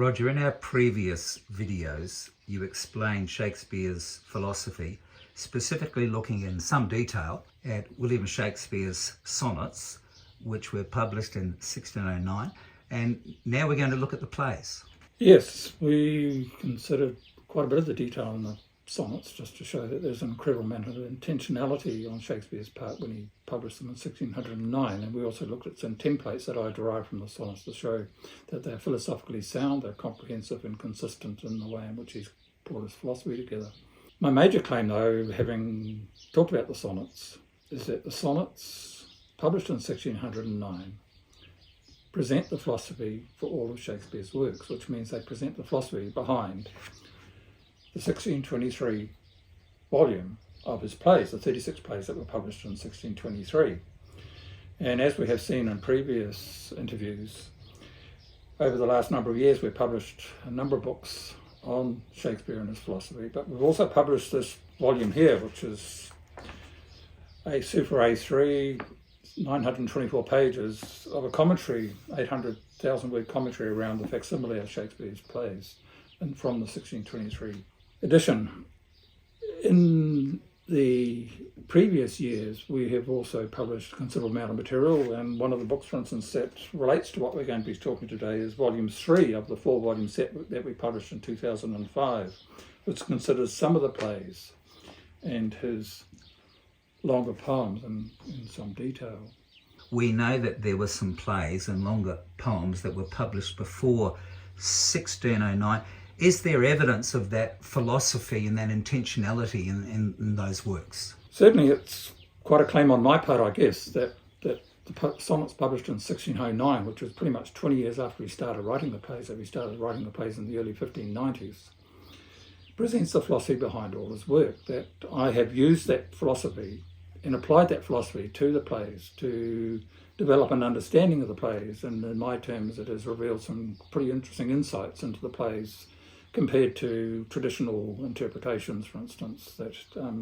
Roger, in our previous videos, you explained Shakespeare's philosophy, specifically looking in some detail at William Shakespeare's Sonnets, which were published in 1609, and now we're going to look at the plays. Yes, we considered quite a bit of the detail in the sonnets just to show that there's an incredible amount of intentionality on Shakespeare's part when he published them in 1609, and we also looked at some templates that I derived from the sonnets to show that they're philosophically sound, they're comprehensive and consistent in the way in which he's brought his philosophy together. My major claim, though, having talked about the sonnets, is that the sonnets published in 1609 present the philosophy for all of Shakespeare's works, which means they present the philosophy behind the 1623 volume of his plays, the 36 plays that were published in 1623. And as we have seen in previous interviews, over the last number of years we've published a number of books on Shakespeare and his philosophy, but we've also published this volume here, which is a Super A3, 924 pages of a commentary, 800,000 word commentary around the facsimile of Shakespeare's plays, and from the 1623 edition. In the previous years, we have also published a considerable amount of material, and one of the books, for instance, that relates to what we're going to be talking today is volume 3 of the 4-volume set that we published in 2005, which considers some of the plays and his longer poems in some detail. We know that there were some plays and longer poems that were published before 1609. Is there evidence of that philosophy and that intentionality in those works? Certainly it's quite a claim on my part, I guess, that the sonnets published in 1609, which was pretty much 20 years after he started writing the plays, that he started writing the plays in the early 1590s, presents the philosophy behind all his work, that I have used that philosophy and applied that philosophy to the plays to develop an understanding of the plays, and in my terms it has revealed some pretty interesting insights into the plays compared to traditional interpretations, for instance, that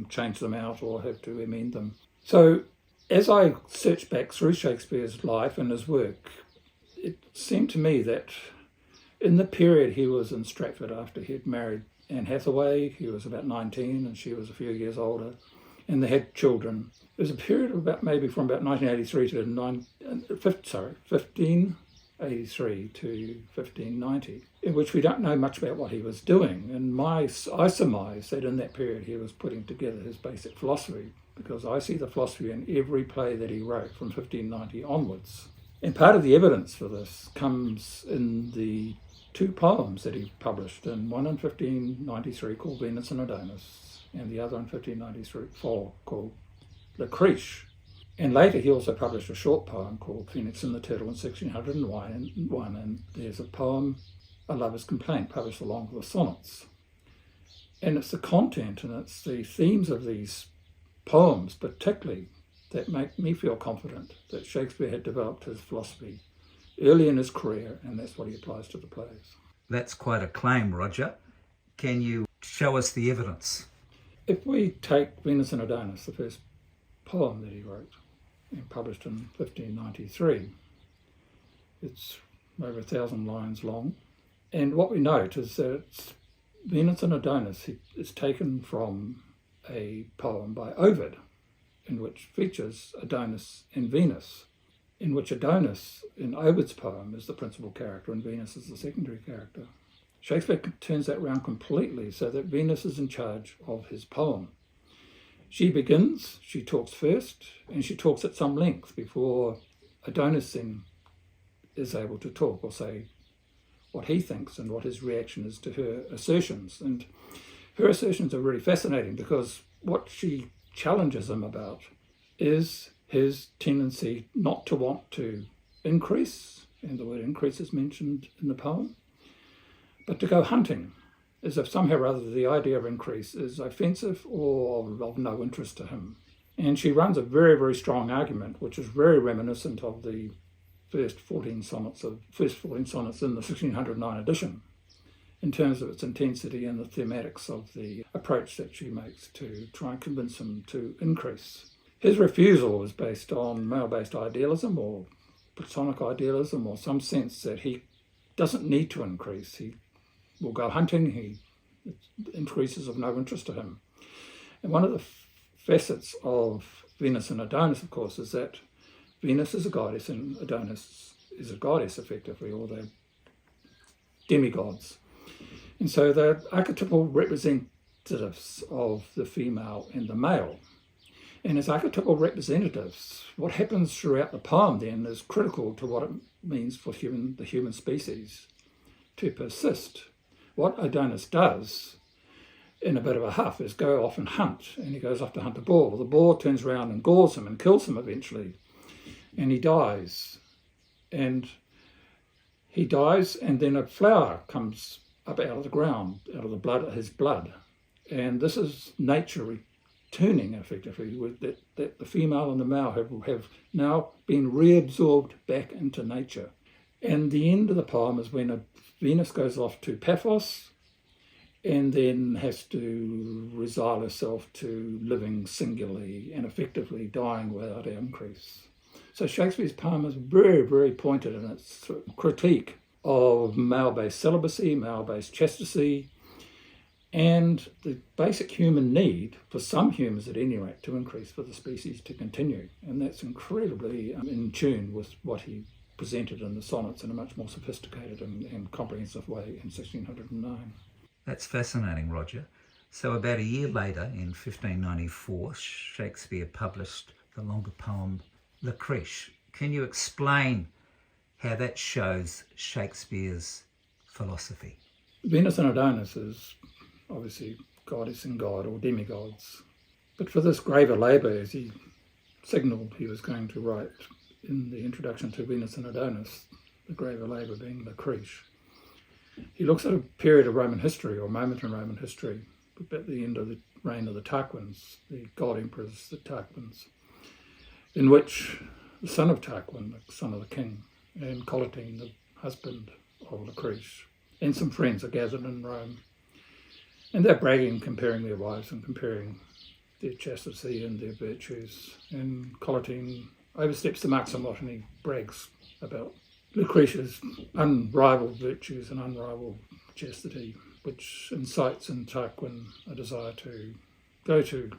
change them out or have to amend them. So as I searched back through Shakespeare's life and his work, it seemed to me that in the period he was in Stratford after he had married Anne Hathaway, he was about 19 and she was a few years older, and they had children. There was a period of about maybe from about 1983 to 1583 to 1590, in which we don't know much about what he was doing. And I surmise that in that period he was putting together his basic philosophy, because I see the philosophy in every play that he wrote from 1590 onwards. And part of the evidence for this comes in the 2 poems that he published, and one in 1593 called Venus and Adonis, and the other in 1594 called Lucrece. And later he also published a short poem called Phoenix and the Turtle in 1601, and there's a poem, A Lover's Complaint, published along with the sonnets. And it's the content and it's the themes of these poems particularly that make me feel confident that Shakespeare had developed his philosophy early in his career, and that's what he applies to the plays. That's quite a claim, Roger. Can you show us the evidence? If we take Venus and Adonis, the first poem that he wrote and published in 1593, it's over 1,000 lines long, and what we note is that Venus and Adonis is taken from a poem by Ovid, in which features Adonis and Venus, in which Adonis in Ovid's poem is the principal character and Venus is the secondary character. Shakespeare turns that round completely so that Venus is in charge of his poem. She begins, she talks first, and she talks at some length before Adonis then is able to talk or say what he thinks and what his reaction is to her assertions. And her assertions are really fascinating because what she challenges him about is his tendency not to want to increase, and the word increase is mentioned in the poem, but to go hunting, as if somehow or other the idea of increase is offensive or of no interest to him. And she runs a very, very strong argument, which is very reminiscent of the first 14 sonnets in the 1609 edition, in terms of its intensity and the thematics of the approach that she makes to try and convince him to increase. His refusal is based on male-based idealism or Platonic idealism, or some sense that he doesn't need to increase. He will go hunting. Increase is of no interest to him. And one of the facets of Venus and Adonis, of course, is that Venus is a goddess and Adonis is a goddess, effectively, or they're demigods. And so they're archetypal representatives of the female and the male. And as archetypal representatives, what happens throughout the poem then is critical to what it means for the human species to persist. What Adonis does in a bit of a huff is go off and hunt, and he goes off to hunt a boar. Well, the boar turns around and gores him and kills him eventually, and he dies. And he dies, and then a flower comes up out of the ground, out of the blood, his blood. And this is nature returning, effectively, with that the female and the male have now been reabsorbed back into nature. And the end of the poem is when Venus goes off to Paphos and then has to resign herself to living singularly and effectively dying without increase. So Shakespeare's poem is very, very pointed in its critique of male-based celibacy, male-based chastity, and the basic human need, for some humans at any rate, to increase for the species to continue. And that's incredibly in tune with what he presented in the sonnets in a much more sophisticated and comprehensive way in 1609. That's fascinating, Roger. So about a year later, in 1594, Shakespeare published the longer poem Lucrece. Can you explain how that shows Shakespeare's philosophy? Venus and Adonis is obviously goddess and god, or demigods. But for this graver labour, as he signalled he was going to write in the introduction to Venus and Adonis, the graver labour being Lucrece, he looks at a period of Roman history, or a moment in Roman history, at the end of the reign of the Tarquins, the god emperors, the Tarquins, in which the son of Tarquin, the son of the king, and Collatine, the husband of Lucrece, and some friends are gathered in Rome. And they're bragging, comparing their wives and comparing their chastity and their virtues. And Collatine oversteps the mark somewhat, and he brags about Lucrece's unrivaled virtues and unrivaled chastity, which incites in Tarquin a desire to go to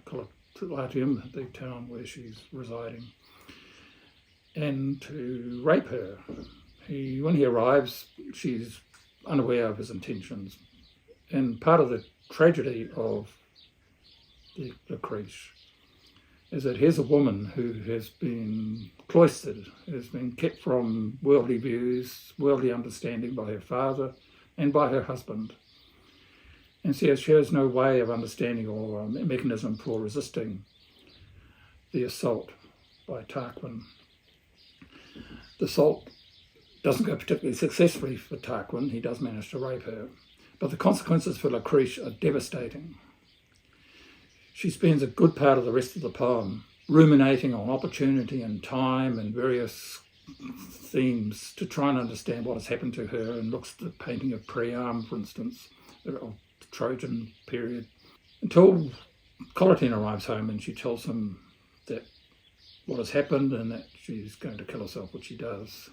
Latium, the town where she's residing, and to rape her. When he arrives, she's unaware of his intentions. And part of the tragedy of the Lucrece is that here's a woman who has been cloistered, has been kept from worldly views, worldly understanding by her father and by her husband. And she has no way of understanding or mechanism for resisting the assault by Tarquin. The assault doesn't go particularly successfully for Tarquin. He does manage to rape her. But the consequences for Lucrece are devastating. She spends a good part of the rest of the poem ruminating on opportunity and time and various themes to try and understand what has happened to her, and looks at the painting of Priam, for instance, of the Trojan period, until Collatine arrives home and she tells him that what has happened and that she's going to kill herself, which she does.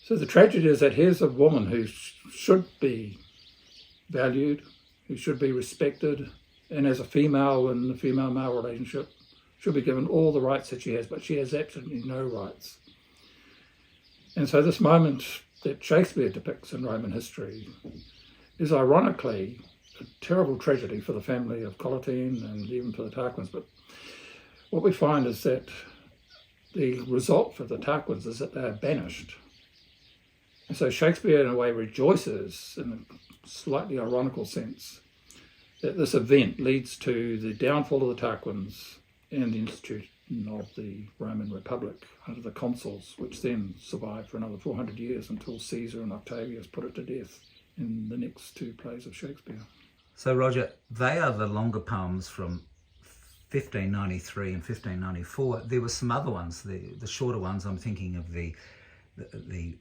So the tragedy is that here's a woman who should be valued, who should be respected, and as a female in the female-male relationship, should be given all the rights that she has, but she has absolutely no rights. And so this moment that Shakespeare depicts in Roman history is ironically a terrible tragedy for the family of Collatine and even for the Tarquins. But what we find is that the result for the Tarquins is that they are banished. And so Shakespeare, in a way, rejoices, in a slightly ironical sense, that this event leads to the downfall of the Tarquins and the institution of the Roman Republic under the consuls, which then survived for another 400 years until Caesar and Octavius put it to death in the next two plays of Shakespeare. So, Roger, they are the longer poems from 1593 and 1594. There were some other ones, the shorter ones. I'm thinking of the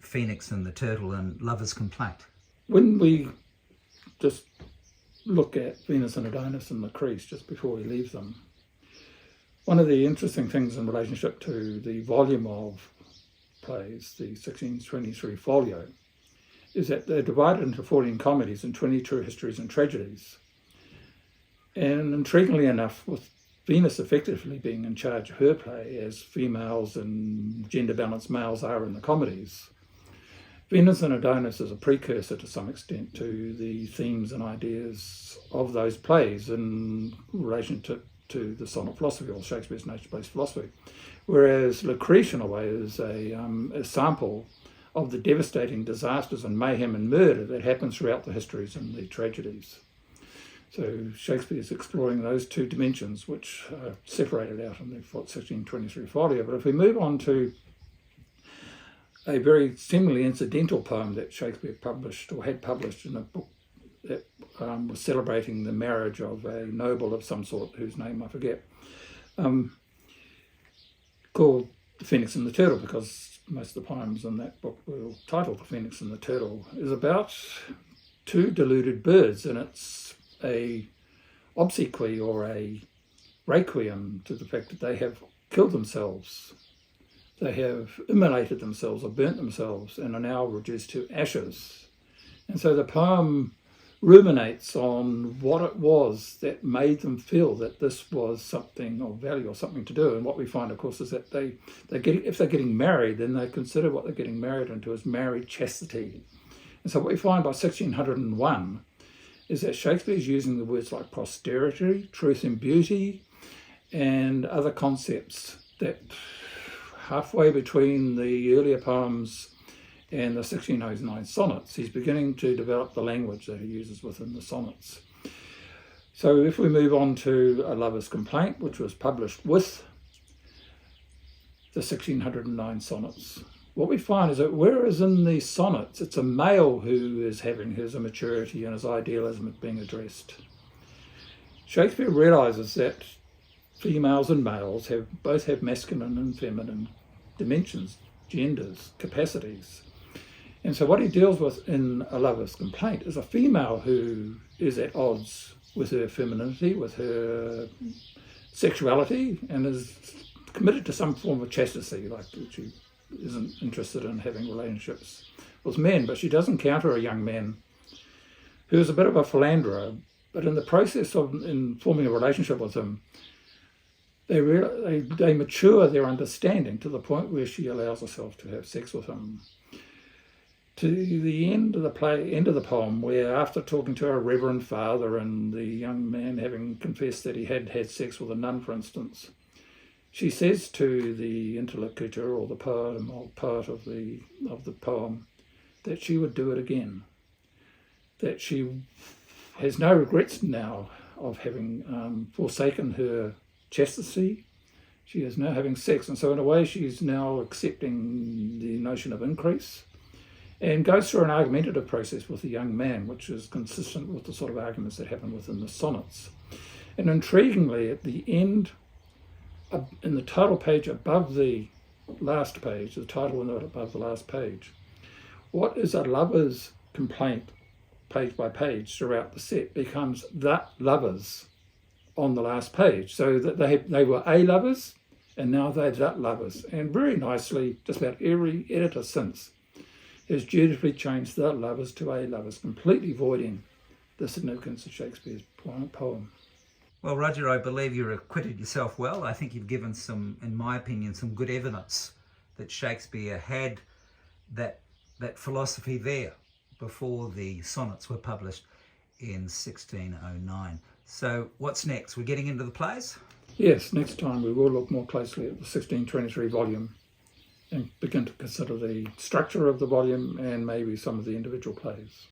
Phoenix and the Turtle and Lover's Complaint. When we just look at Venus and Adonis and Lucrece just before we leave them, one of the interesting things in relationship to the volume of plays, the 1623 folio, is that they're divided into 14 comedies and 20 true histories and tragedies. And intriguingly enough, with Venus effectively being in charge of her play, as females and gender-balanced males are in the comedies, Venus and Adonis is a precursor to some extent to the themes and ideas of those plays in relation to the sonnet philosophy, or Shakespeare's nature-based philosophy. Whereas Lucrece, in a way, is a sample of the devastating disasters and mayhem and murder that happens throughout the histories and the tragedies. So Shakespeare is exploring those two dimensions, which are separated out in the 1623 folio. But if we move on to a very seemingly incidental poem that Shakespeare published, or had published, in a book that was celebrating the marriage of a noble of some sort, whose name I forget, called The Phoenix and the Turtle, because most of the poems in that book were titled The Phoenix and the Turtle, is about two deluded birds, and it's a obsequy or a requiem to the fact that they have killed themselves. They have immolated themselves or burnt themselves and are now reduced to ashes. And so the poem ruminates on what it was that made them feel that this was something of value or something to do. And what we find, of course, is that if they're getting married, then they consider what they're getting married into as married chastity. And so what we find by 1601 is that Shakespeare is using the words like posterity, truth and beauty, and other concepts that halfway between the earlier poems and the 1609 sonnets, he's beginning to develop the language that he uses within the sonnets. So if we move on to A Lover's Complaint, which was published with the 1609 sonnets, what we find is that whereas in the sonnets it's a male who is having his immaturity and his idealism being addressed, Shakespeare realises that females and males both have masculine and feminine dimensions, genders, capacities. And so what he deals with in A Lover's Complaint is a female who is at odds with her femininity, with her sexuality, and is committed to some form of chastity, like she isn't interested in having relationships with men, but she does encounter a young man who is a bit of a philanderer, but in the process of in forming a relationship with him, they mature their understanding to the point where she allows herself to have sex with him. To the end of the poem, where after talking to her reverend father and the young man having confessed that he had had sex with a nun, for instance, she says to the interlocutor or the poet of the poem that she would do it again, that she has no regrets now of having forsaken her chastity. She is now having sex, and so in a way she's now accepting the notion of increase, and goes through an argumentative process with the young man, which is consistent with the sort of arguments that happen within the sonnets. And intriguingly, at the end, in the title page above the last page, the title note above the last page, what is a lover's complaint, page by page throughout the set, becomes the lovers on the last page. So that they were a lovers, and now they're the lovers. And very nicely, just about every editor since has dutifully changed the lovers to a lovers, completely voiding the significance of Shakespeare's poem. Well, Roger, I believe you've acquitted yourself well. I think you've given some, in my opinion, some good evidence that Shakespeare had that philosophy there before the sonnets were published in 1609. So what's next? We're getting into the plays? Yes, next time we will look more closely at the 1623 volume and begin to consider the structure of the volume and maybe some of the individual plays.